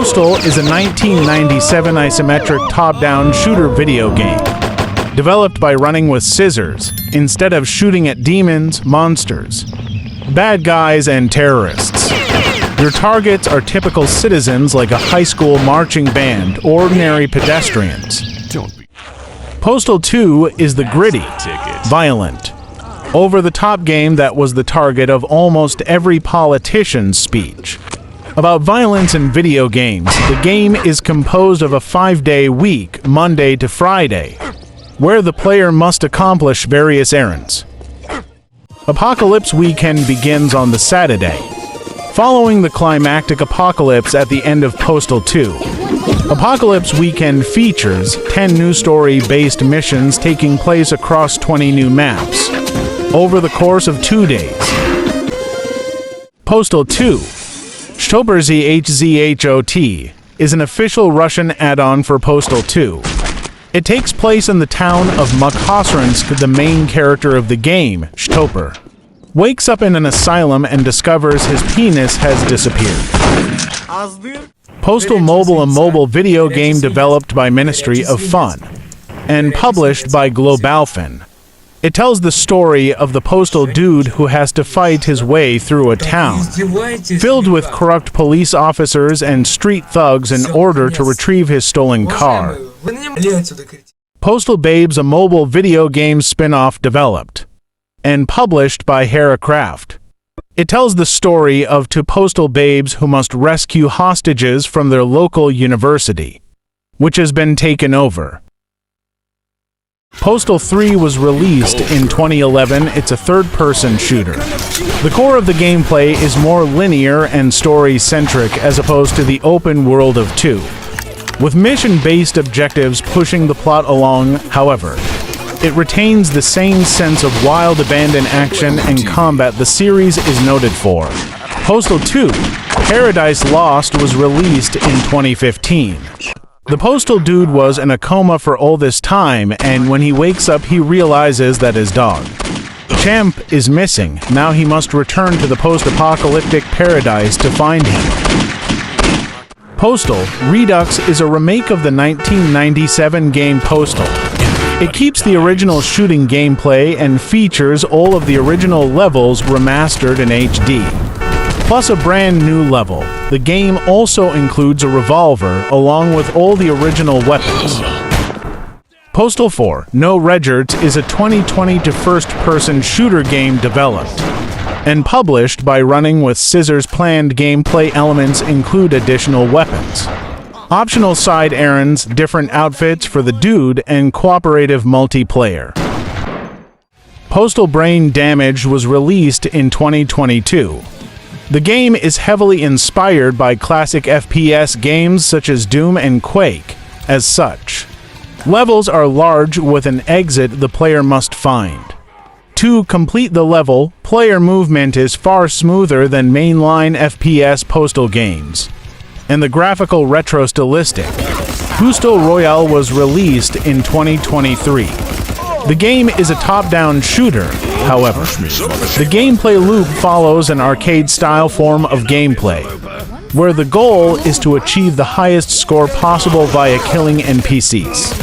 Poostall is a 1997 isometric top-down shooter video game, developed by running with scissors instead of shooting at demons, monsters, bad guys, and terrorists. Your targets are typical citizens like a high school marching band, ordinary pedestrians. Postal II is the gritty, violent, over-the-top game that was the target of almost every politician's speech. About violence in video games, the game is composed of a 5-day week, Monday to Friday, where the player must accomplish various errands. Apocalypse Weekend begins on the Saturday, following the climactic apocalypse at the end of Postal II. Apocalypse Weekend features 10 new story-based missions taking place across 20 new maps over the course of 2 days. Postal II, Shtoberzhzhot, is an official Russian add-on for Postal II. It takes place in the town of Mukhosransk. The main character of the game, Shtoper, wakes up in an asylum and discovers his penis has disappeared. Postal Mobile, a mobile video game developed by Ministry of Fun and published by Globalfin. It tells the story of the postal dude who has to fight his way through a town filled with corrupt police officers and street thugs in order to retrieve his stolen car. Postal Babes, a mobile video game spin-off developed and published by Heracraft. It tells the story of two postal babes who must rescue hostages from their local university, which has been taken over. Postal III was released in 2011. It's a third-person shooter. The core of the gameplay is more linear and story-centric as opposed to the open world of 2, with mission-based objectives pushing the plot along. However, it retains the same sense of wild abandon action and combat the series is noted for. Postal II, Paradise Lost, was released in 2015. The postal dude was in a coma for all this time, and when he wakes up he realizes that his dog, Champ, is missing. Now he must return to the post-apocalyptic paradise to find him. Postal Redux is a remake of the 1997 game Postal. It keeps the original shooting gameplay and features all of the original levels remastered in HD, plus a brand new level. The game also includes a revolver along with all the original weapons. Postal 4, No Regerts, is a 2020 first-person shooter game developed and published by Running with Scissors. Planned gameplay elements include additional weapons, optional side errands, different outfits for the dude, and cooperative multiplayer. Postal Brain Damage was released in 2022. The game is heavily inspired by classic FPS games such as Doom and Quake. As such, levels are large with an exit the player must find. To complete the level, player movement is far smoother than mainline FPS Postal games, and the graphical retro stylistic. Poostall Royale was released in 2023. The game is a top-down shooter. However, the gameplay loop follows an arcade-style form of gameplay, where the goal is to achieve the highest score possible via killing NPCs.